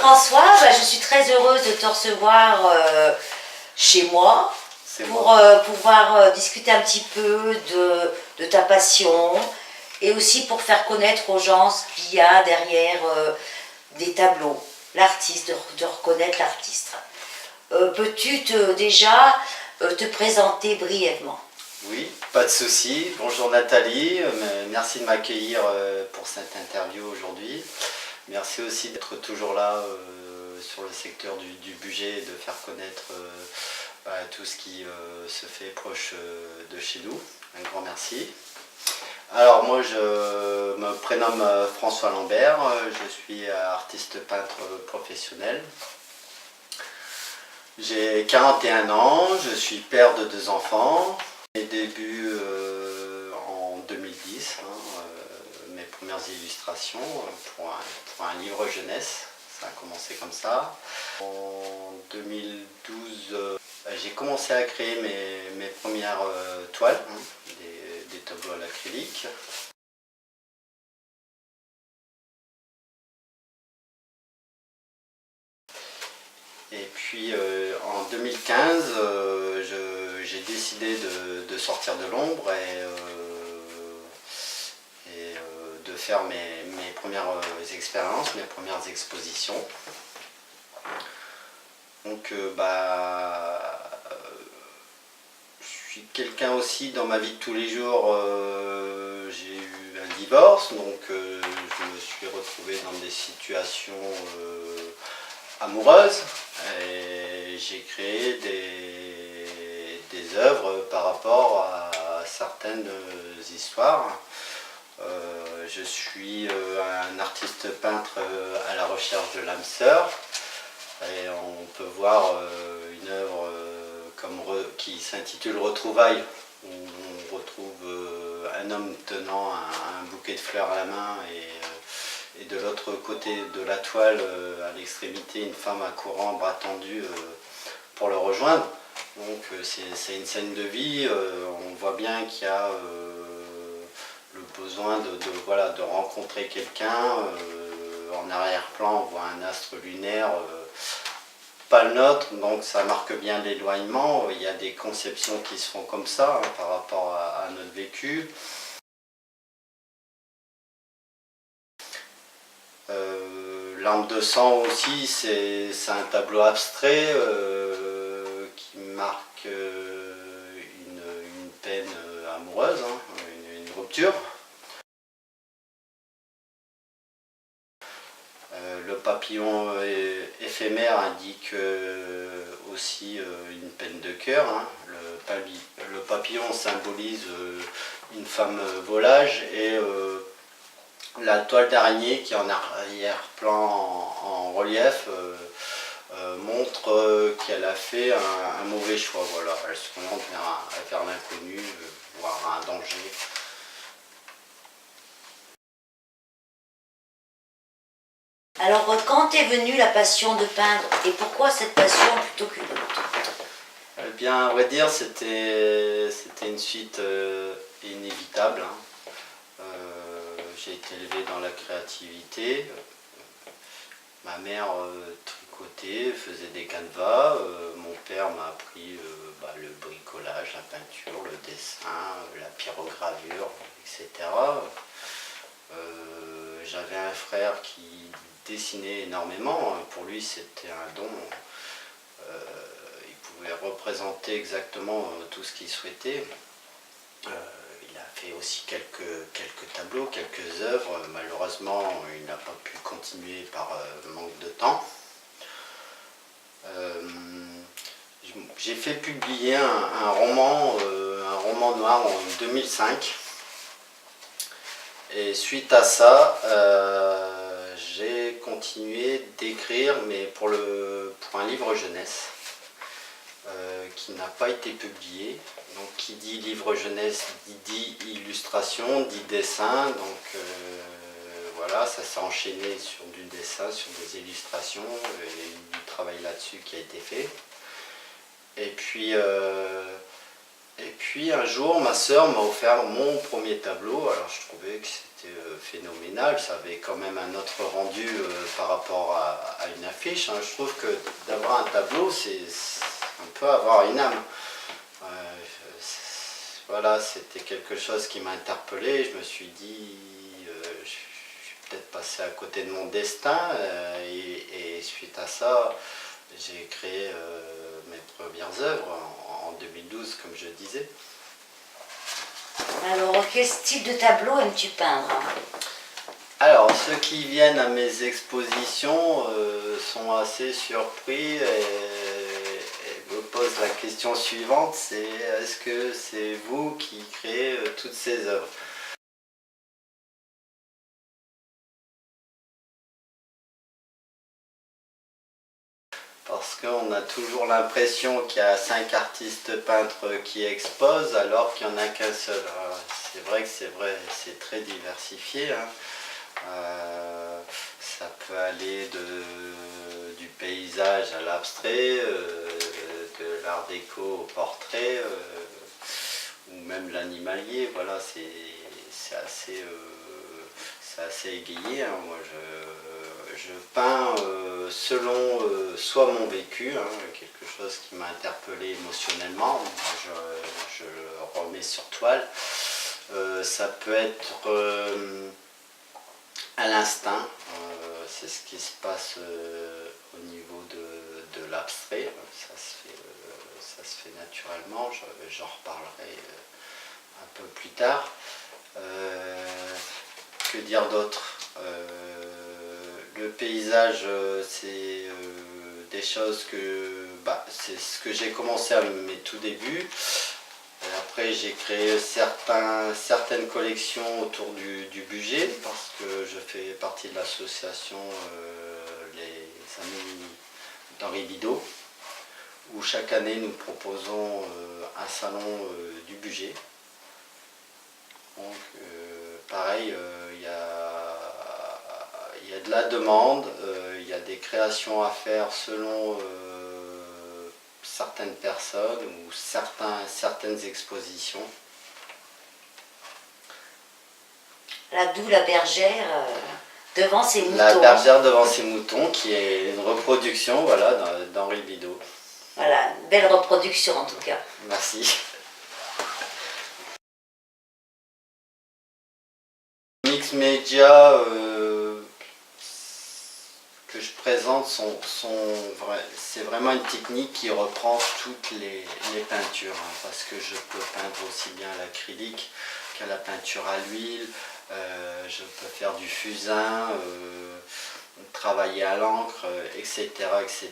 François, je suis très heureuse de te recevoir chez moi pour pouvoir discuter un petit peu de ta passion et aussi pour faire connaître aux gens ce qu'il y a derrière des tableaux, l'artiste, de reconnaître l'artiste. Peux-tu déjà te présenter brièvement? Oui, pas de souci. Bonjour Nathalie, merci de m'accueillir pour cette interview aujourd'hui. Merci aussi d'être toujours là sur le secteur du budget et de faire connaître tout ce qui se fait proche de chez nous. Un grand merci. Alors moi je me prénomme François Lambert, je suis artiste peintre professionnel. J'ai 41 ans, je suis père de 2 enfants. Mes débuts en 2010, mes premières illustrations pour un livre jeunesse, ça a commencé comme ça. En 2012, j'ai commencé à créer mes premières toiles, des tableaux à l'acrylique. Et puis en 2015, j'ai décidé de sortir de l'ombre et de faire mes premières expériences, mes premières expositions. Donc je suis quelqu'un aussi dans ma vie de tous les jours, j'ai eu un divorce, donc je me suis retrouvé dans des situations amoureuses et j'ai créé des œuvres par rapport à certaines histoires. Je suis un artiste peintre à la recherche de l'âme sœur et on peut voir une œuvre qui s'intitule Retrouvailles, où on retrouve un homme tenant un bouquet de fleurs à la main et de l'autre côté de la toile, à l'extrémité, une femme accourant, bras tendus pour le rejoindre. Donc c'est une scène de vie, on voit bien qu'il y a le besoin de rencontrer quelqu'un. En arrière-plan, on voit un astre lunaire, pas le nôtre, donc ça marque bien l'éloignement. Il y a des conceptions qui se font comme ça par rapport à notre vécu. L'arme de sang aussi, c'est un tableau abstrait qui marque une peine amoureuse, une rupture. Le papillon éphémère indique aussi une peine de cœur. Le papillon symbolise une femme volage et la toile d'araignée qui est en arrière-plan en relief montre qu'elle a fait un mauvais choix. Voilà, elle s'oriente vers l'inconnu, voire un danger. Alors, quand est venue la passion de peindre et pourquoi cette passion plutôt qu'une autre? Eh bien, à vrai dire, c'était une suite inévitable. J'ai été élevé dans la créativité. Ma mère tricotait, faisait des canevas. Mon père m'a appris le bricolage, la peinture, le dessin, la pyrogravure, etc. J'avais un frère qui dessinait énormément. Pour lui, c'était un don. Il pouvait représenter exactement tout ce qu'il souhaitait. Il a fait aussi quelques tableaux, quelques œuvres. Malheureusement, il n'a pas pu continuer par manque de temps. J'ai fait publier un roman noir en 2005. Et suite à ça, j'ai continué d'écrire, mais pour un livre jeunesse qui n'a pas été publié. Donc qui dit livre jeunesse dit illustration, dit dessin. Donc voilà, ça s'est enchaîné sur du dessin, sur des illustrations, et du travail là-dessus qui a été fait. Et puis un jour, ma sœur m'a offert mon premier tableau. Alors je trouvais que c'était phénoménal, ça avait quand même un autre rendu par rapport à une affiche. Hein. Je trouve que d'avoir un tableau, c'est un peu avoir une âme. Voilà, c'était quelque chose qui m'a interpellé. Je me suis dit, je suis peut-être passé à côté de mon destin. Et suite à ça, j'ai créé mes premières œuvres en 2012, comme je disais. Alors, quel style de tableau aimes-tu peindre? Alors, ceux qui viennent à mes expositions sont assez surpris et me posent la question suivante, c'est est-ce que c'est vous qui créez toutes ces œuvres? Parce qu'on a toujours l'impression qu'il y a 5 artistes peintres qui exposent alors qu'il n'y en a qu'un seul. C'est vrai que c'est très diversifié. Hein. Ça peut aller du paysage à l'abstrait, de l'art déco au portrait, ou même l'animalier. Voilà, c'est assez égayé. Hein. Moi, je peins selon soit mon vécu, hein, quelque chose qui m'a interpellé émotionnellement, je le remets sur toile. Ça peut être à l'instinct, c'est ce qui se passe au niveau de l'abstrait, ça se fait naturellement, j'en reparlerai un peu plus tard. Que dire d'autre? Le paysage, c'est des choses que... c'est ce que j'ai commencé à mes tout débuts. Et après, j'ai créé certaines collections autour du budget, parce que je fais partie de l'association Les Amis d'Henri Bidault, où chaque année nous proposons un salon du budget. Donc, pareil, il y a de la demande, il y a des créations à faire selon certaines personnes ou certaines expositions. D'où la bergère devant ses moutons. La bergère devant ses moutons, qui est une reproduction, voilà, d'Henri Bidault. Voilà, une belle reproduction en tout cas. Merci. Mix média que je présente c'est vraiment une technique qui reprend toutes les peintures, hein, parce que je peux peindre aussi bien à l'acrylique qu'à la peinture à l'huile, je peux faire du fusain, travailler à l'encre, etc., etc.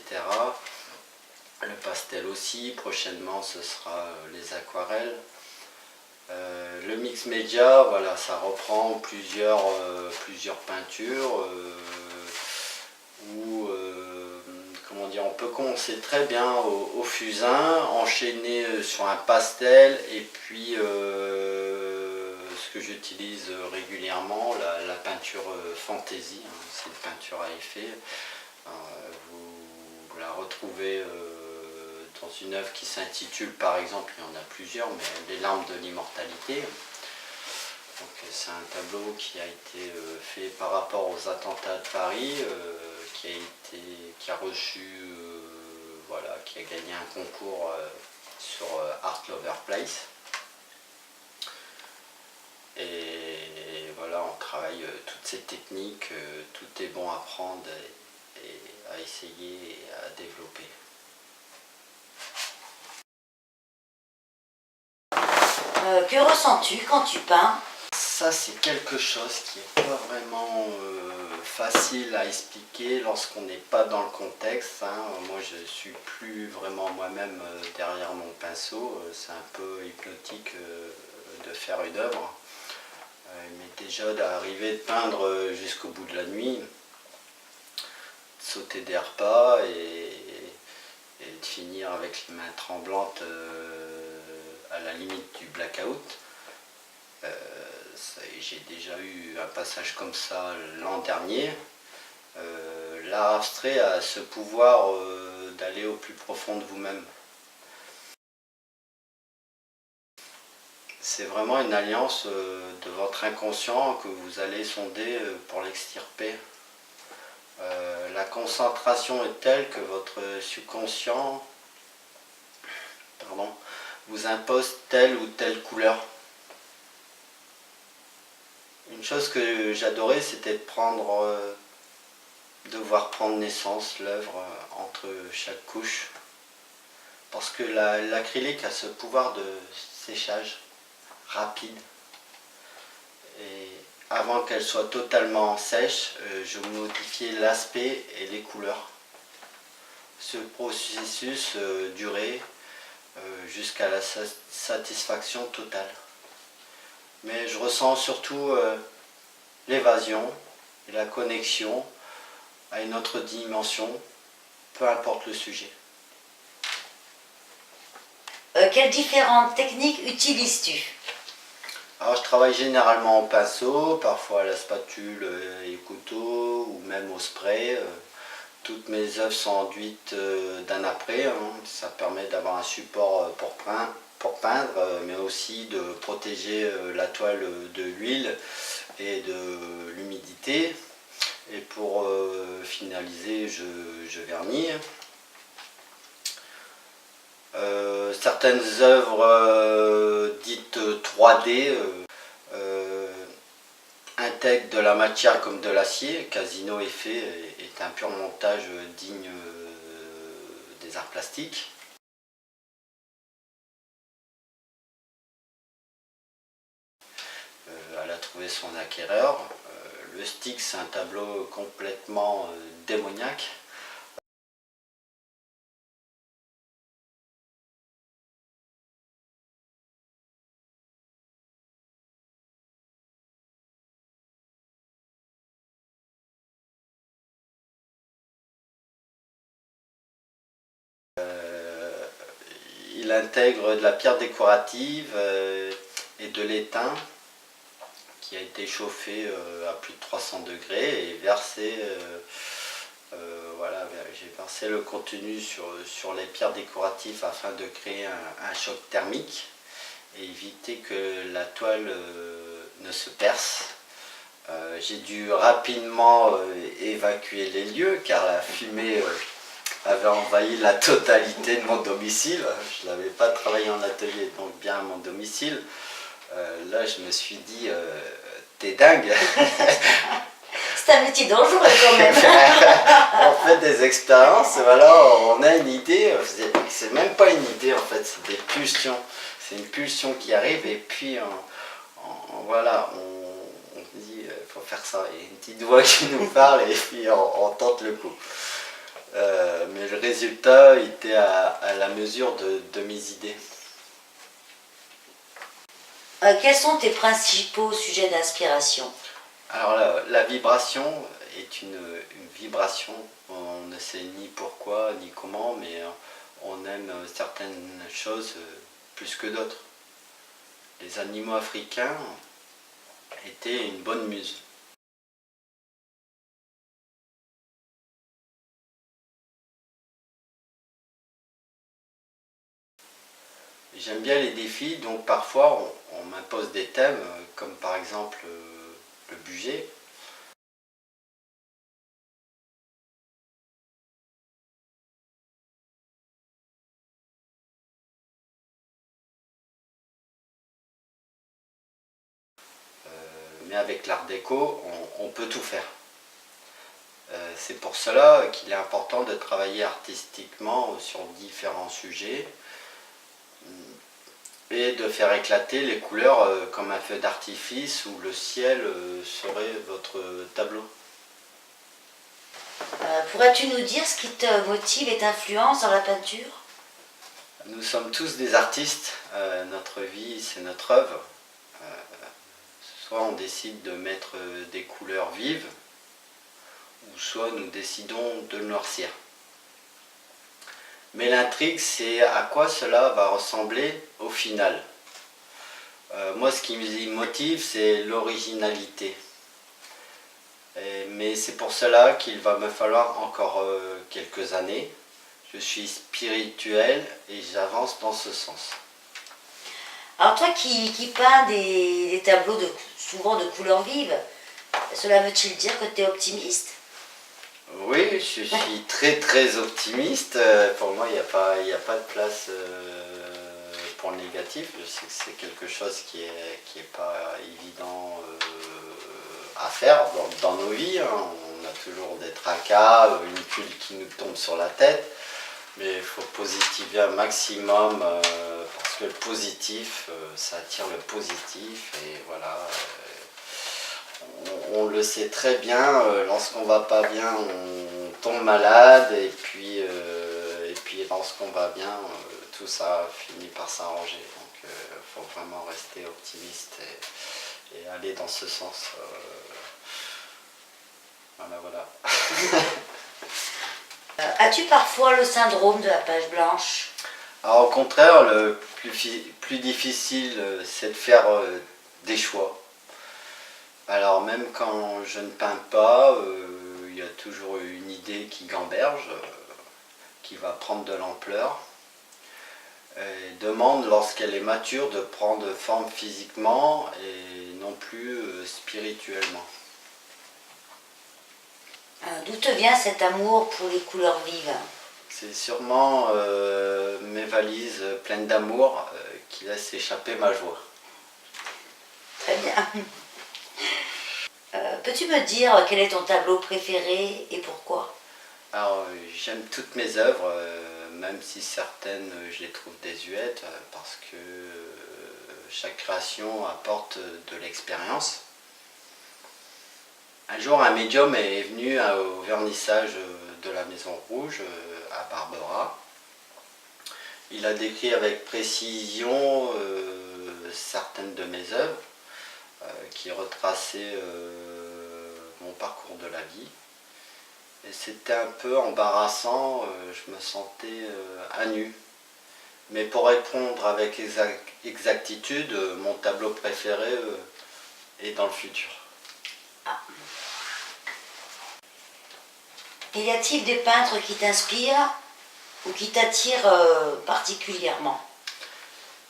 Le pastel aussi, prochainement ce sera les aquarelles. Le mix média, voilà, ça reprend plusieurs peintures où comment dire, on peut commencer très bien au fusain, enchaîner sur un pastel et puis ce que j'utilise régulièrement, la peinture fantaisie, hein, c'est une peinture à effet. Vous la retrouvez dans une œuvre qui s'intitule, par exemple, il y en a plusieurs, mais Les larmes de l'immortalité. Donc c'est un tableau qui a été fait par rapport aux attentats de Paris, qui a reçu, voilà, qui a gagné un concours sur Art Lover Place. Et voilà, on travaille toutes ces techniques, tout est bon à prendre et à essayer et à développer. Que ressens-tu quand tu peins? Ça, c'est quelque chose qui n'est pas vraiment facile à expliquer lorsqu'on n'est pas dans le contexte. Hein. Moi, je ne suis plus vraiment moi-même derrière mon pinceau. C'est un peu hypnotique de faire une œuvre. Mais déjà, d'arriver de peindre jusqu'au bout de la nuit, de sauter des repas et de finir avec les mains tremblantes à la limite du blackout. J'ai déjà eu un passage comme ça l'an dernier. L'art abstrait a ce pouvoir d'aller au plus profond de vous-même. C'est vraiment une alliance de votre inconscient que vous allez sonder pour l'extirper. La concentration est telle que votre subconscient vous impose telle ou telle couleur. Une chose que j'adorais, c'était de voir prendre naissance l'œuvre entre chaque couche. Parce que l'acrylique a ce pouvoir de séchage rapide. Et avant qu'elle soit totalement sèche, je modifiais l'aspect et les couleurs. Ce processus durait jusqu'à la satisfaction totale. Mais je ressens surtout l'évasion et la connexion à une autre dimension, peu importe le sujet. Quelles différentes techniques utilises-tu? Alors je travaille généralement au pinceau, parfois à la spatule et au couteau, ou même au spray. Toutes mes œuvres sont enduites d'un après, hein. Ça permet d'avoir un support pour peindre, mais aussi de protéger la toile de l'huile et de l'humidité. Et pour finaliser, je vernis. Certaines œuvres dites 3D intègrent de la matière comme de l'acier. Casino Effet est un pur montage digne des arts plastiques. Elle a trouvé son acquéreur. Le stick, c'est un tableau complètement démoniaque. Il intègre de la pierre décorative et de l'étain qui a été chauffé à plus de 300 degrés et versé. Voilà, j'ai versé le contenu sur les pierres décoratives afin de créer un choc thermique et éviter que la toile ne se perce. J'ai dû rapidement évacuer les lieux car la fumée avait envahi la totalité de mon domicile. Je n'avais pas travaillé en atelier, donc bien à mon domicile. Là, je me suis dit, t'es dingue. C'est un métier dangereux quand même. On fait des expériences, voilà, on a une idée. C'est même pas une idée en fait, c'est des pulsions. C'est une pulsion qui arrive et puis voilà, on dit, il faut faire ça. Il y a une petite voix qui nous parle et puis on tente le coup. Mais le résultat était à la mesure de mes idées. Quels sont tes principaux sujets d'inspiration? Alors la vibration est une vibration, on ne sait ni pourquoi ni comment, mais on aime certaines choses plus que d'autres. Les animaux africains étaient une bonne muse. J'aime bien les défis, donc parfois on m'impose des thèmes, comme par exemple le budget. Mais avec l'art déco, on peut tout faire. C'est pour cela qu'il est important de travailler artistiquement sur différents sujets et de faire éclater les couleurs comme un feu d'artifice où le ciel serait votre tableau. Pourrais-tu nous dire ce qui te motive et t'influence dans la peinture? Nous sommes tous des artistes, notre vie c'est notre œuvre. Soit on décide de mettre des couleurs vives, ou soit nous décidons de le noircir. Mais l'intrigue, c'est à quoi cela va ressembler au final. Moi, ce qui me motive, c'est l'originalité. Mais c'est pour cela qu'il va me falloir encore quelques années. Je suis spirituel et j'avance dans ce sens. Alors toi qui peins des tableaux souvent de couleurs vives, cela veut-il dire que tu es optimiste? Oui, je suis très très optimiste. Pour moi, il y a pas de place pour le négatif. Je sais que c'est quelque chose qui est pas évident à faire dans nos vies, hein. On a toujours des tracas, une tuile qui nous tombe sur la tête. Mais il faut positiver un maximum parce que le positif, ça attire le positif. Et voilà, on le sait très bien, lorsqu'on va pas bien, on tombe malade. Et puis lorsqu'on va bien, tout ça finit par s'arranger. Donc il faut vraiment rester optimiste et aller dans ce sens. Voilà, voilà. As-tu parfois le syndrome de la page blanche? Alors, au contraire, le plus difficile, c'est de faire des choix. Alors, même quand je ne peins pas, il y a toujours une idée qui gamberge, qui va prendre de l'ampleur, et demande, lorsqu'elle est mature, de prendre forme physiquement et non plus spirituellement. D'où te vient cet amour pour les couleurs vives? C'est sûrement mes valises pleines d'amour qui laissent échapper ma joie. Très bien. Peux-tu me dire quel est ton tableau préféré et pourquoi? Alors, j'aime toutes mes œuvres, même si certaines, je les trouve désuètes, parce que chaque création apporte de l'expérience. Un jour, un médium est venu au vernissage de la Maison Rouge, à Barbera. Il a décrit avec précision certaines de mes œuvres, qui retraçaient mon parcours de la vie. Et c'était un peu embarrassant, je me sentais à nu. Mais pour répondre avec exactitude, mon tableau préféré est dans le futur. Ah. Et y a-t-il des peintres qui t'inspirent ou qui t'attirent particulièrement?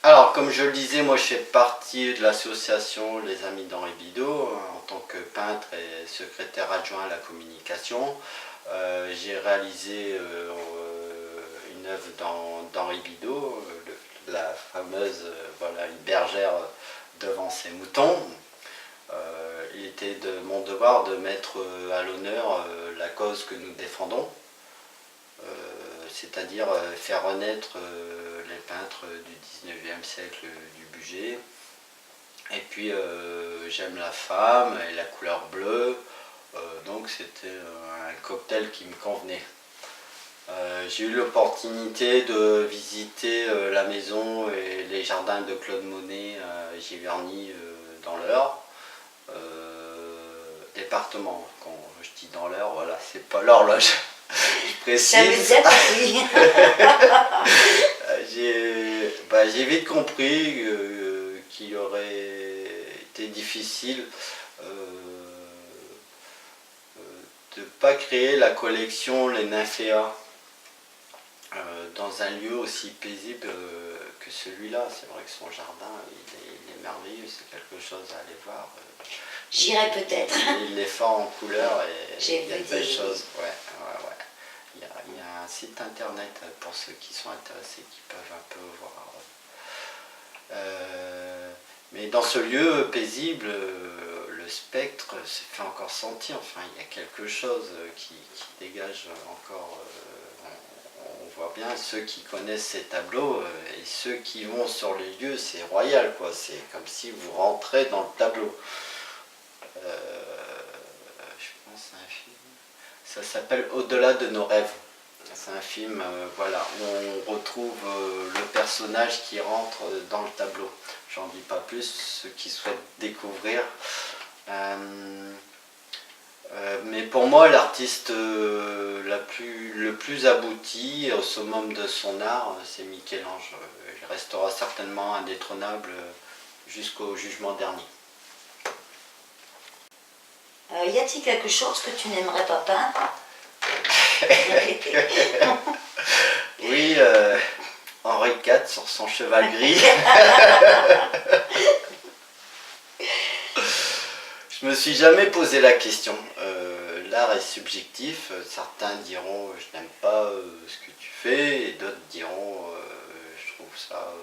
Alors, comme je le disais, moi je fais partie de l'association Les Amis d'Henri Bidault, en tant que peintre et secrétaire adjoint à la communication. J'ai réalisé une œuvre d'Henri Bidault, la fameuse voilà, une bergère devant ses moutons. Il était de mon devoir de mettre à l'honneur la cause que nous défendons, c'est-à-dire faire renaître les peintres du 19e siècle du budget. Et puis j'aime la femme et la couleur bleue, donc c'était un cocktail qui me convenait. J'ai eu l'opportunité de visiter la maison et les jardins de Claude Monet à Giverny dans l'Eure. Département, quand je dis dans l'heure, voilà, c'est pas l'horloge, je précise. J'ai vite compris qu'il aurait été difficile de ne pas créer la collection Les Nymphéas dans un lieu aussi paisible que celui-là. C'est vrai que son jardin, il est merveilleux, c'est quelque chose à aller voir. J'irai peut-être. Il est fort en couleur et il y a de belles des choses. Ouais. Il y a un site internet pour ceux qui sont intéressés, qui peuvent un peu voir. Mais dans ce lieu paisible, le spectre se fait encore sentir. Enfin, il y a quelque chose qui dégage encore. On voit bien ceux qui connaissent ces tableaux et ceux qui vont sur les lieux, c'est royal, quoi. C'est comme si vous rentrez dans le tableau. Je pense à un film. Ça s'appelle Au-delà de nos rêves. C'est un film voilà, où on retrouve le personnage qui rentre dans le tableau. J'en dis pas plus, ceux qui souhaitent découvrir. Mais pour moi, l'artiste le plus abouti, au summum de son art, c'est Michel-Ange. Il restera certainement indétrônable jusqu'au jugement dernier. Y a-t-il quelque chose que tu n'aimerais pas peindre? Oui, Henri IV sur son cheval gris. Je me suis jamais posé la question. L'art est subjectif. Certains diront je n'aime pas ce que tu fais, et d'autres diront je trouve ça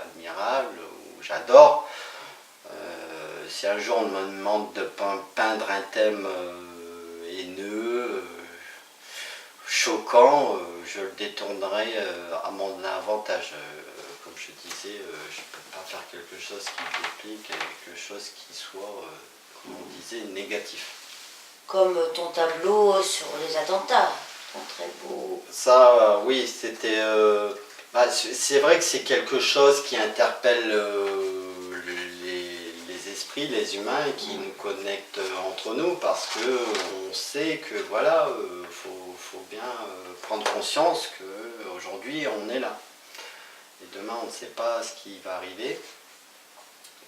admirable ou j'adore. Si un jour on me demande de peindre un thème haineux, choquant, je le détournerai à mon avantage. Comme je disais, je ne peux pas faire quelque chose qui me déplaît, quelque chose qui soit, comme on disait, négatif. Comme ton tableau sur les attentats, ton très beau. Ça, oui, c'était... c'est vrai que c'est quelque chose qui interpelle les esprits, les humains, et qui nous connecte entre nous, parce que on sait que voilà, faut bien prendre conscience qu'aujourd'hui on est là. Et demain on ne sait pas ce qui va arriver.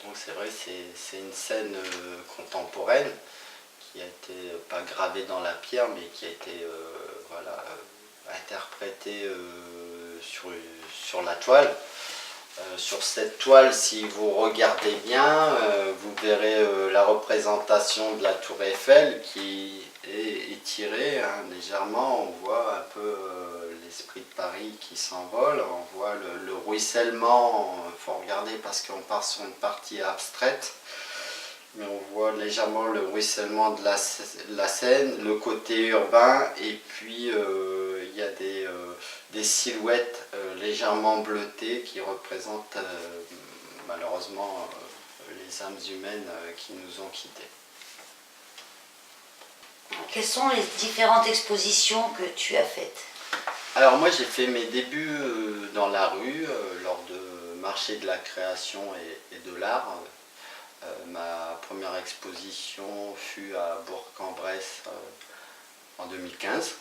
Donc c'est vrai, c'est une scène contemporaine qui a été pas gravée dans la pierre, mais qui a été voilà, interprétée sur la toile. Sur cette toile, si vous regardez bien, vous verrez la représentation de la tour Eiffel qui est étirée légèrement. On voit un peu l'esprit de Paris qui s'envole, on voit le ruissellement. Il faut regarder parce qu'on part sur une partie abstraite, mais on voit légèrement le ruissellement de la Seine, le côté urbain, et puis il y a des silhouettes légèrement bleutées qui représentent malheureusement les âmes humaines qui nous ont quittés. Quelles sont les différentes expositions que tu as faites? Alors moi j'ai fait mes débuts dans la rue lors de marché de la création et de l'art. Ma première exposition fut à Bourg-en-Bresse en 2015.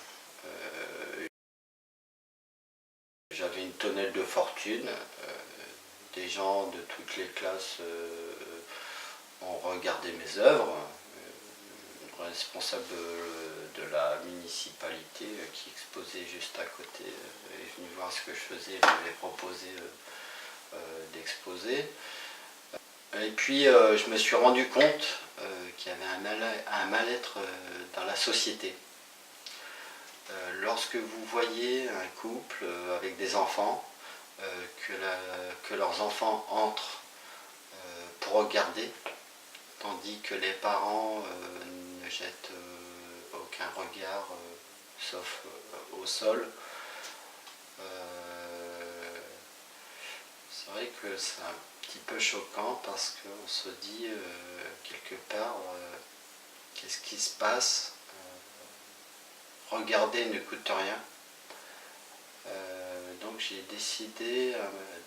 J'avais une tonnelle de fortune. Des gens de toutes les classes ont regardé mes œuvres. Le responsable de la municipalité qui exposait juste à côté est venu voir ce que je faisais et m'avait proposé d'exposer. Et puis je me suis rendu compte qu'il y avait un mal-être dans la société. Lorsque vous voyez un couple avec des enfants, que leurs enfants entrent pour regarder, tandis que les parents ne jettent aucun regard, sauf au sol, c'est vrai que c'est un petit peu choquant parce qu'on se dit quelque part qu'est-ce qui se passe, regarder ne coûte rien. Donc j'ai décidé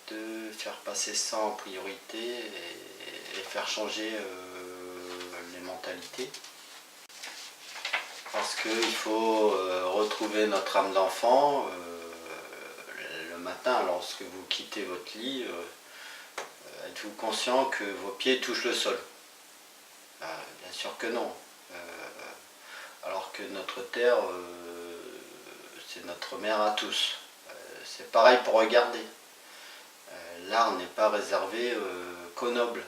de faire passer ça en priorité et faire changer les mentalités. Parce qu'il faut retrouver notre âme d'enfant le matin lorsque vous quittez votre lit. Êtes-vous conscient que vos pieds touchent le sol? Bien sûr que non. Alors que notre terre, c'est notre mère à tous. C'est pareil pour regarder. L'art n'est pas réservé qu'aux nobles.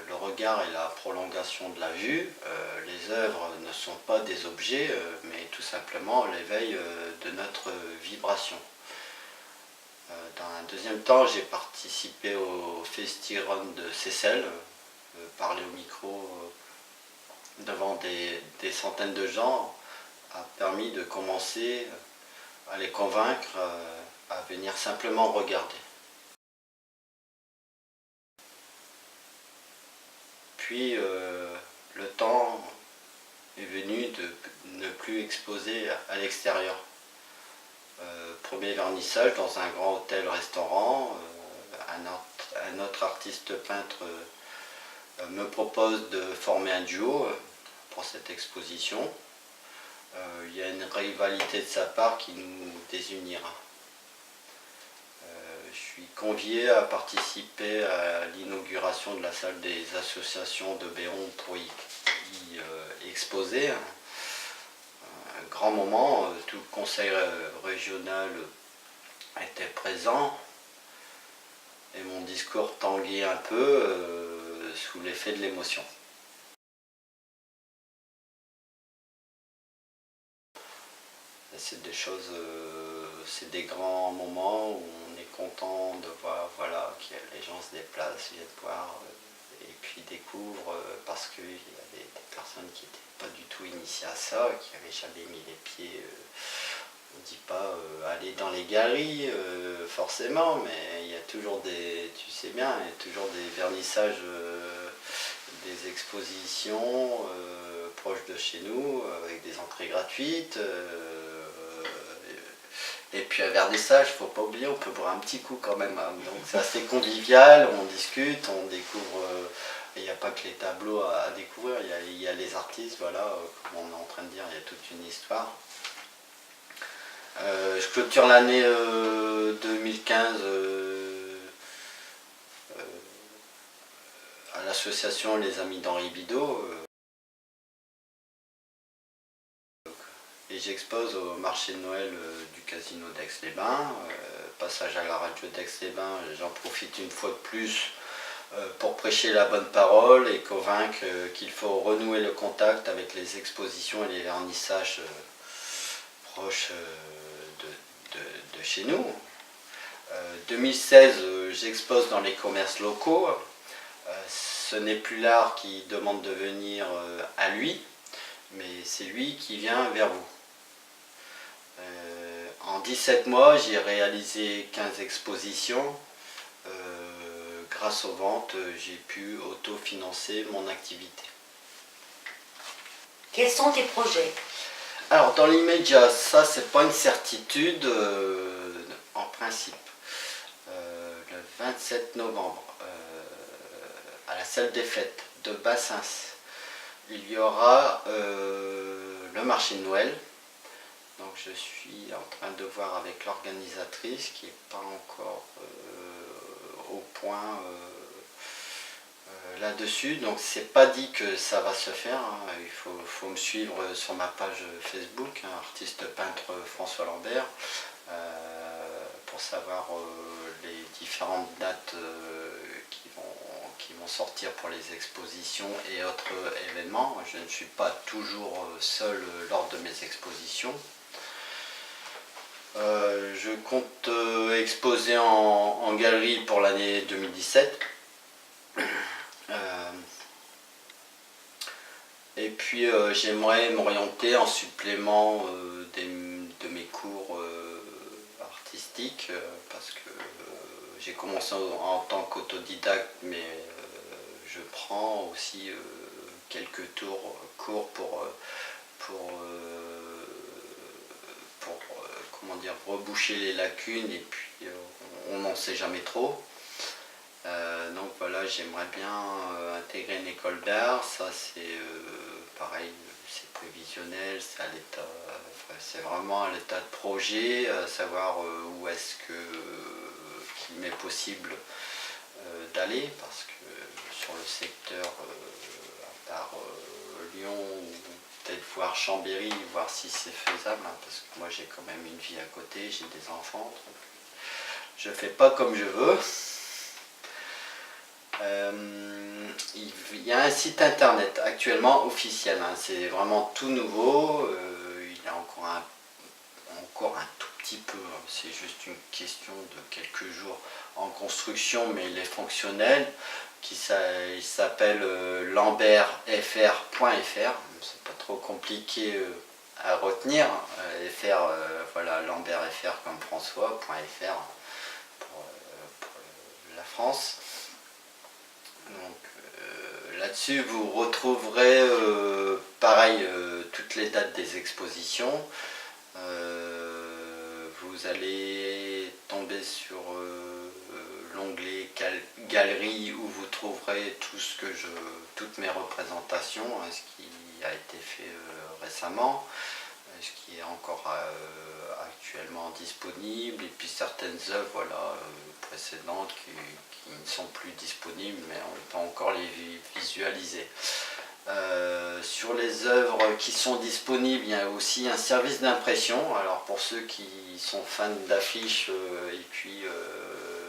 Le regard est la prolongation de la vue. Les œuvres ne sont pas des objets, mais tout simplement l'éveil de notre vibration. Dans un deuxième temps, j'ai participé au Festi-Run de Seyssel, parler au micro devant des centaines de gens a permis de commencer à les convaincre à venir simplement regarder. Puis le temps est venu de ne plus exposer à l'extérieur. Premier vernissage dans un grand hôtel-restaurant, un autre artiste peintre me propose de former un duo pour cette exposition. Il y a une rivalité de sa part qui nous désunira. Je suis convié à participer à l'inauguration de la salle des associations de Béon pour y exposer. Un grand moment, tout le conseil régional était présent et mon discours tanguait un peu sous l'effet de l'émotion. C'est des choses, c'est des grands moments où on est content de voir voilà, que les gens se déplacent, viennent voir et puis découvrent parce qu'il y avait des personnes qui n'étaient pas du tout initiées à ça, qui n'avaient jamais mis les pieds. On ne dit pas aller dans les galeries forcément, mais il y a toujours des, tu sais bien, il y a toujours des vernissages, des expositions proches de chez nous, avec des entrées gratuites. Et puis à vernissage, il ne faut pas oublier, on peut boire un petit coup quand même. Hein. Donc c'est assez convivial, on discute, on découvre. Il n'y a pas que les tableaux à découvrir, il y a les artistes, voilà, comme on est en train de dire, il y a toute une histoire. Je clôture l'année 2015 à l'association Les Amis d'Henri Bidault. Et j'expose au marché de Noël du casino d'Aix-les-Bains. Passage à la radio d'Aix-les-Bains, j'en profite une fois de plus pour prêcher la bonne parole et convaincre qu'il faut renouer le contact avec les expositions et les vernissages proches de chez nous. 2016, j'expose dans les commerces locaux. Ce n'est plus l'art qui demande de venir à lui, mais c'est lui qui vient vers vous. En 17 mois, j'ai réalisé 15 expositions. Grâce aux ventes, j'ai pu autofinancer mon activité. Quels sont tes projets? Alors dans l'immédiat, ça c'est pas une certitude en principe. Le 27 novembre, à la salle des fêtes de Bassins, il y aura le marché de Noël. Donc je suis en train de voir avec l'organisatrice qui n'est pas encore au point là-dessus. Donc c'est pas dit que ça va se faire. Hein. Il faut me suivre sur ma page Facebook, hein, artiste peintre François Lambert, pour savoir les différentes dates qui vont sortir pour les expositions et autres événements. Je ne suis pas toujours seul lors de mes expositions. Je compte exposer en galerie pour l'année 2017. Et puis j'aimerais m'orienter en supplément de mes cours artistiques parce que j'ai commencé en tant qu'autodidacte, mais je prends aussi quelques cours pour comment dire, reboucher les lacunes et puis on n'en sait jamais trop. Donc voilà, j'aimerais bien intégrer une école d'art. Ça c'est pareil, c'est prévisionnel, c'est à l'état, c'est vraiment à l'état de projet, savoir où est-ce qu'il m'est possible d'aller, parce que sur le secteur, à part Lyon ou peut-être voir Chambéry, voir si c'est faisable, hein, parce que moi j'ai quand même une vie à côté, j'ai des enfants, donc je fais pas comme je veux. Il y a un site internet actuellement officiel, hein, c'est vraiment tout nouveau, il y a encore un tout petit peu, hein, c'est juste une question de quelques jours en construction, mais il est fonctionnel, il s'appelle lambertfr.fr, c'est pas trop compliqué à retenir, fr, voilà, lambertfr comme François.fr pour la France. Donc là-dessus vous retrouverez pareil toutes les dates des expositions. Vous allez tomber sur l'onglet galerie où vous trouverez toutes mes représentations, hein, ce qui a été fait récemment, ce qui est encore actuellement disponible, et puis certaines œuvres voilà, précédentes qui ne sont plus disponibles, mais on peut encore les visualiser. Sur les œuvres qui sont disponibles, il y a aussi un service d'impression. Alors pour ceux qui sont fans d'affiches et puis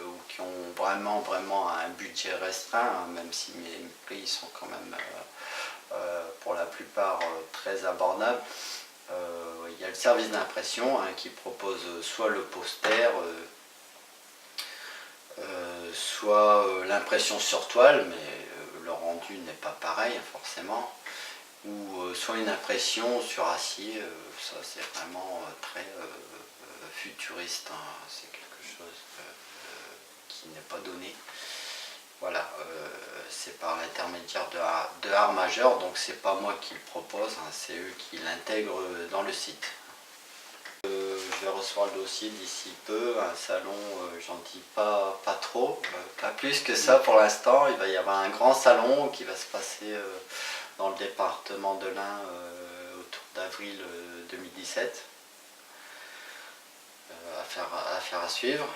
ou qui ont vraiment un budget restreint, hein, même si mes prix sont quand même pour la plupart très abordables, il y a le service d'impression hein, qui propose soit le poster, soit l'impression sur toile, mais le rendu n'est pas pareil forcément, ou soit une impression sur acier, ça c'est vraiment très futuriste, hein, c'est quelque chose qui n'est pas donné. Voilà, c'est par l'intermédiaire de Art Majeur, donc c'est pas moi qui le propose, hein, c'est eux qui l'intègrent dans le site. Je vais recevoir le dossier d'ici peu, un salon, j'en dis pas trop, pas plus que ça pour l'instant. Il va y avoir un grand salon qui va se passer dans le département de l'Ain autour d'avril 2017. Affaire à suivre.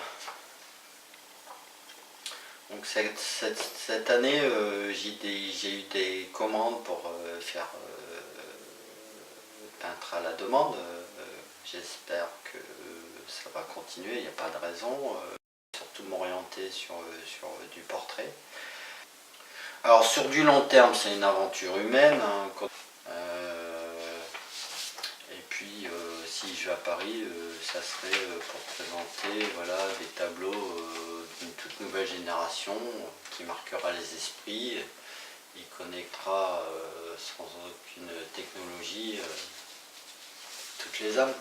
Donc cette année, j'ai eu des commandes pour faire peintre à la demande. J'espère que ça va continuer, il n'y a pas de raison. Surtout m'orienter sur du portrait. Alors sur du long terme, c'est une aventure humaine. Hein, et puis si je vais à Paris, ça serait pour présenter voilà, des tableaux d'une toute nouvelle génération qui marquera les esprits et connectera sans aucune technologie toutes les âmes.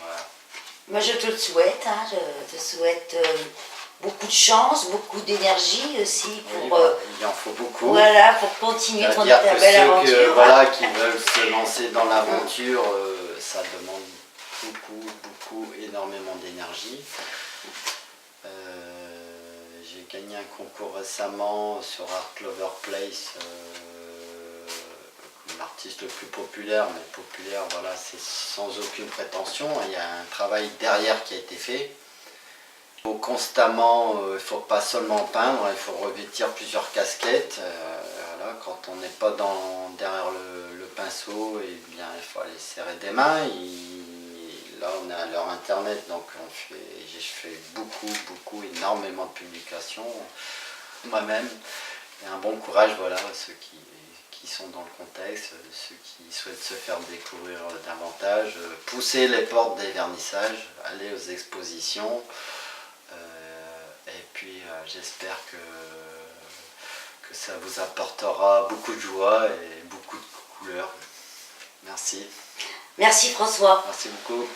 Voilà. Moi je te le souhaite, hein, je te souhaite beaucoup de chance, beaucoup d'énergie aussi pour, il en faut beaucoup. Voilà, pour continuer ta belle aventure. Ceux voilà, qui veulent se lancer dans l'aventure, ça demande énormément d'énergie. J'ai gagné un concours récemment sur Art Lover Place, l'artiste le plus populaire, mais populaire, voilà, c'est sans aucune prétention. Il y a un travail derrière qui a été fait. Il faut constamment, il ne faut pas seulement peindre, il faut revêtir plusieurs casquettes. Voilà, quand on n'est pas derrière le pinceau, et bien, il faut aller serrer des mains. Là, on est à l'heure internet, donc j'ai fait énormément de publications moi-même. Et un bon courage, voilà, à ceux qui sont dans le contexte, ceux qui souhaitent se faire découvrir davantage, pousser les portes des vernissages, aller aux expositions. Et puis j'espère que ça vous apportera beaucoup de joie et beaucoup de couleurs. Merci. Merci François. Merci beaucoup.